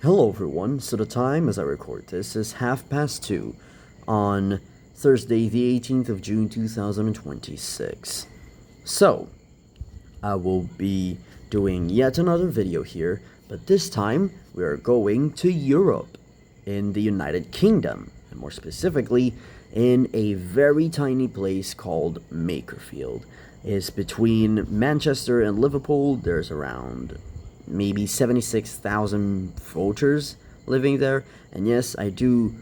Hello everyone, so the time as I record this is 2:30 on Thursday the 18th of June 2026. So, I will be doing yet another video here, but this time we are going to Europe, in the United Kingdom, and more specifically in a very tiny place called Makerfield. It's between Manchester and Liverpool. There's around maybe 76,000 voters living there. And yes, I do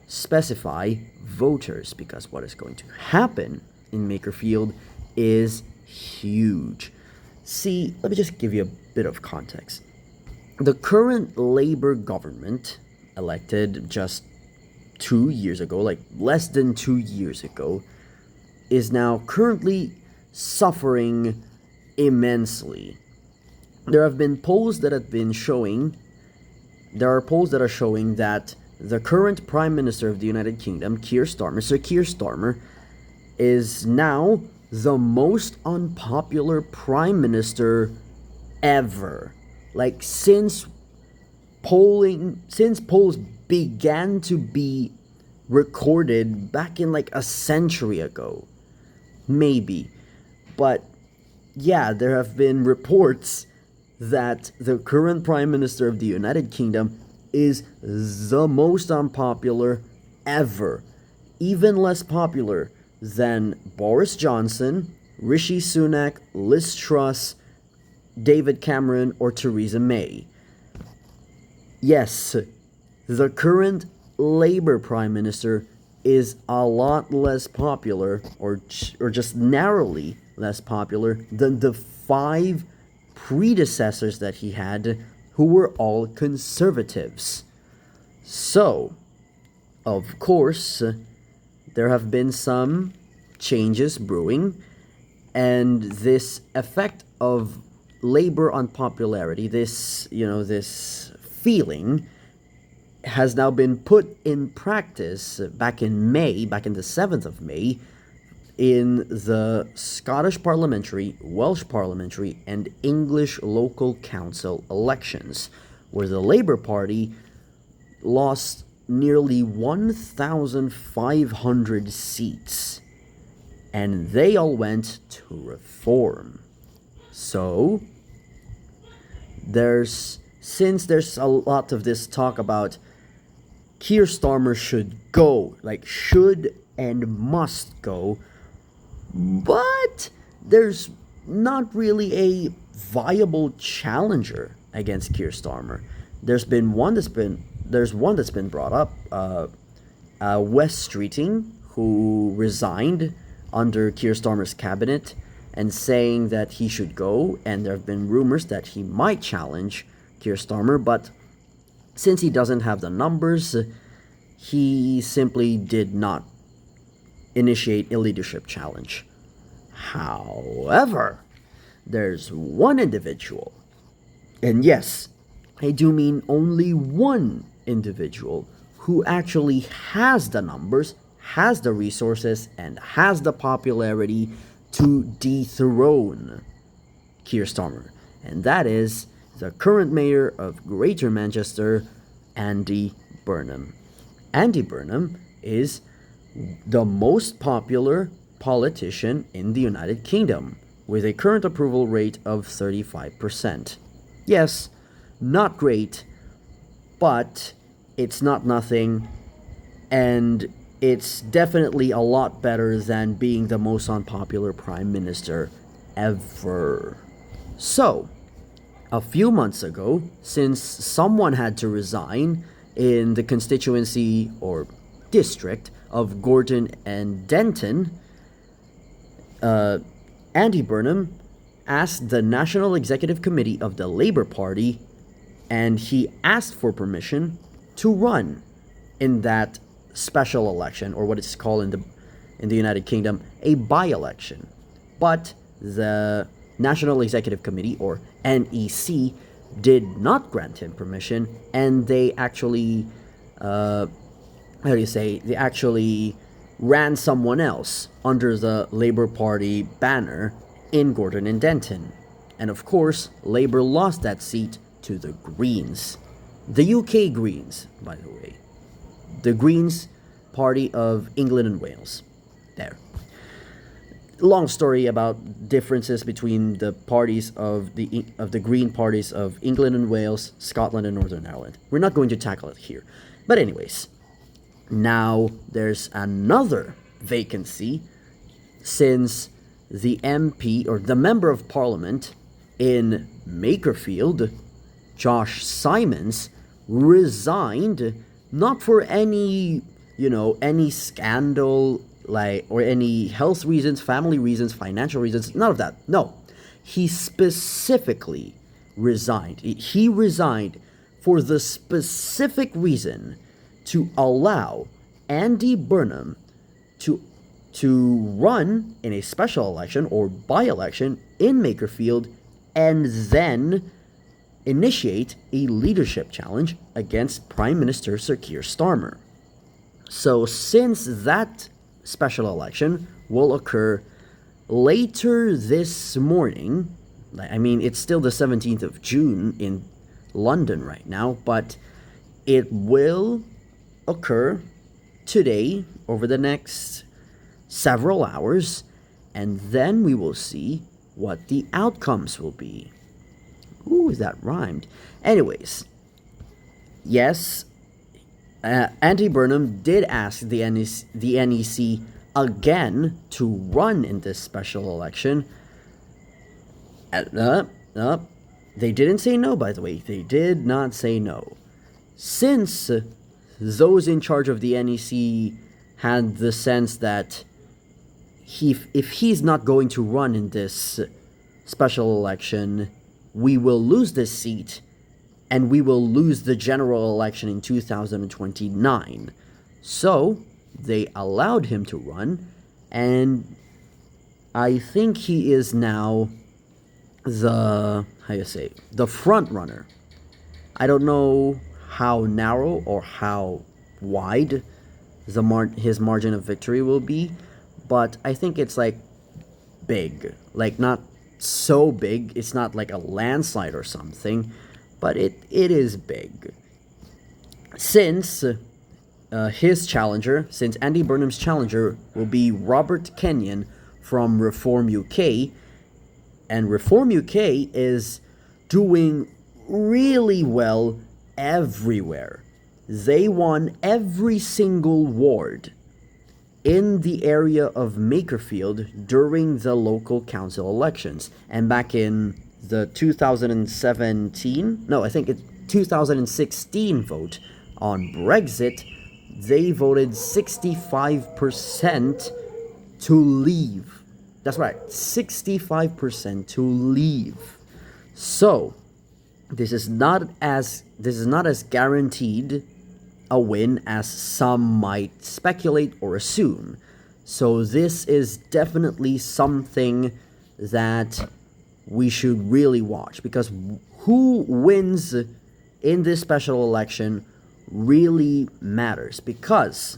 specify voters because what is going to happen in Makerfield is huge. See, let me just give you a bit of context. The current Labour government, elected just 2 years ago, like less than 2 years ago, is now currently suffering immensely. There are polls that are showing that the current Prime Minister of the United Kingdom, Sir Keir Starmer, is now the most unpopular Prime Minister ever. Like since polls began to be recorded back in like a century ago. Maybe. But yeah, there have been reports that the current Prime Minister of the United Kingdom is the most unpopular ever. Even less popular than Boris Johnson, Rishi Sunak, Liz Truss, David Cameron, or Theresa May. Yes, the current Labour Prime Minister is a lot less popular, or just narrowly less popular, than the 5 predecessors that he had, who were all conservatives. So, of course, there have been some changes brewing, and this effect of Labour unpopularity, this feeling, has now been put in practice back in the 7th of May, in the Scottish parliamentary, Welsh parliamentary, and English local council elections, where the Labour Party lost nearly 1,500 seats, and they all went to reform. So, since there's a lot of this talk about Keir Starmer should go, like should and must go, but there's not really a viable challenger against Keir Starmer. There's one that's been brought up, Wes Streeting, who resigned under Keir Starmer's cabinet, and saying that he should go, and there have been rumors that he might challenge Keir Starmer, but since he doesn't have the numbers, he simply did not initiate a leadership challenge. However, there's one individual, and yes, I do mean only one individual, who actually has the numbers, has the resources, and has the popularity to dethrone Keir Starmer, and that is the current mayor of Greater Manchester, Andy Burnham. Andy Burnham is the most popular politician in the United Kingdom, with a current approval rate of 35%. Yes, not great, but it's not nothing, and it's definitely a lot better than being the most unpopular Prime Minister ever. So, a few months ago, since someone had to resign in the constituency or district of Gordon and Denton, Andy Burnham asked the National Executive Committee of the Labour Party, and he asked for permission to run in that special election, or what it's called in the United Kingdom, a by-election. But the National Executive Committee, or NEC, did not grant him permission, and they actually they actually ran someone else under the Labour Party banner in Gordon and Denton. And of course, Labour lost that seat to the Greens. The UK Greens, by the way. The Greens Party of England and Wales. There. Long story about differences between the parties of the Green parties of England and Wales, Scotland and Northern Ireland. We're not going to tackle it here. But anyways, now there's another vacancy since the MP or the Member of Parliament in Makerfield, Josh Simons, resigned, not for any, any scandal, like, or any health reasons, family reasons, financial reasons, none of that. No. He specifically resigned. He resigned for the specific reason to allow Andy Burnham to run in a special election or by-election in Makerfield and then initiate a leadership challenge against Prime Minister Sir Keir Starmer. So since that special election will occur later this morning, I mean, it's still the 17th of June in London right now, but it will occur today over the next several hours, and then we will see what the outcomes will be. Ooh, that rhymed. Anyways, yes, Andy Burnham did ask the NEC again to run in this special election. They didn't say no, by the way. They did not say no. Since those in charge of the NEC had the sense that if he's not going to run in this special election, we will lose this seat and we will lose the general election in 2029. So they allowed him to run, and I think he is now the front runner. I don't know how narrow or how wide his margin of victory will be, but I think it's like big, like not so big. It's not like a landslide or something, but it is big. Since since Andy Burnham's challenger will be Robert Kenyon from Reform UK, and Reform UK is doing really well everywhere. They won every single ward in the area of Makerfield during the local council elections. And back in the 2016 vote on Brexit, they voted 65% to leave. That's right, 65% to leave. So this is not as guaranteed a win as some might speculate or assume. So this is definitely something that we should really watch, because who wins in this special election really matters. Because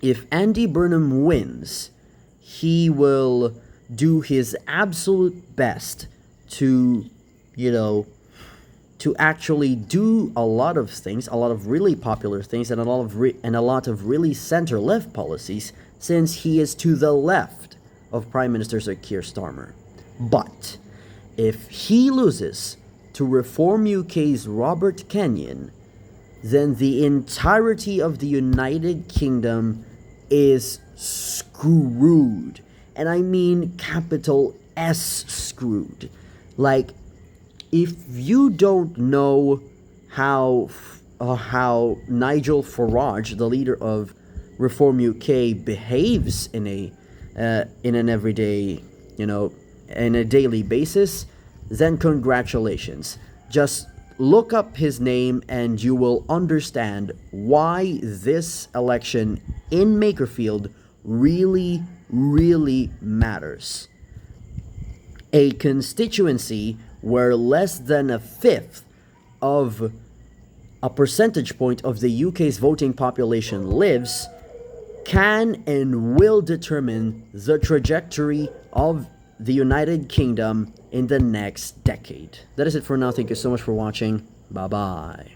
if Andy Burnham wins, he will do his absolute best to actually do a lot of things, a lot of really popular things, and a lot of really center-left policies, since he is to the left of Prime Minister Sir Keir Starmer. But if he loses to Reform UK's Robert Kenyon, then the entirety of the United Kingdom is screwed. And I mean capital S screwed. Like, if you don't know how Nigel Farage, the leader of Reform UK, behaves in an everyday, in a daily basis, then congratulations. Just look up his name and you will understand why this election in Makerfield really, really matters. A constituency where less than a fifth of a percentage point of the UK's voting population lives can and will determine the trajectory of the United Kingdom in the next decade. That is it for now. Thank you so much for watching. Bye-bye.